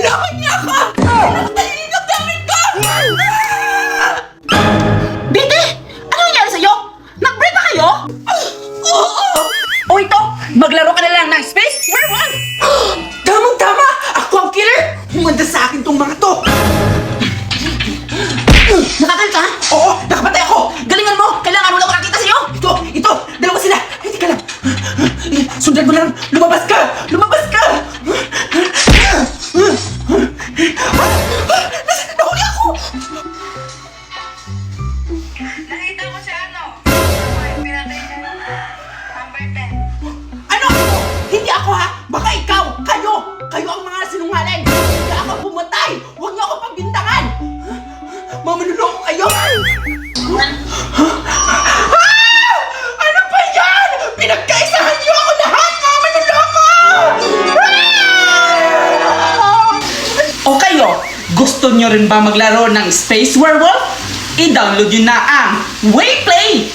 Bitawan niya ako! Pinagtayin ang gamit ko! Bite! Ano nangyari sa'yo? Nag-break ba kayo? Oo! O ito, maglaro ka na lang ng Space Werewolf! Tamang-tama! Ako ang killer! Humanda sa akin tong mga to! Nakakal ka? Oo! Nakapatay ako! Galingan mo! Kailangan mo na makakita sa'yo! Ito! Dalawa sila! Ay, teka lang! Sundan mo lang! Lumabas ka! Lumabas ka! Nahuli ako! Nakita ko si ano? Pinatay niya ng number 10. Ano? Hindi ako ha! Baka ikaw! Kayo! Kayo ang mga sinungaling! Hindi ako pumatay! Huwag niyo ako pagbintangan! Mamanuloko kayo! Ano ba yan? Pinagkaisahan niyo ako lahat! Mamanuloko! O kayo, gusto nyo rin ba maglaro ng Space Werewolf? I-download nyo na ang WayPlay!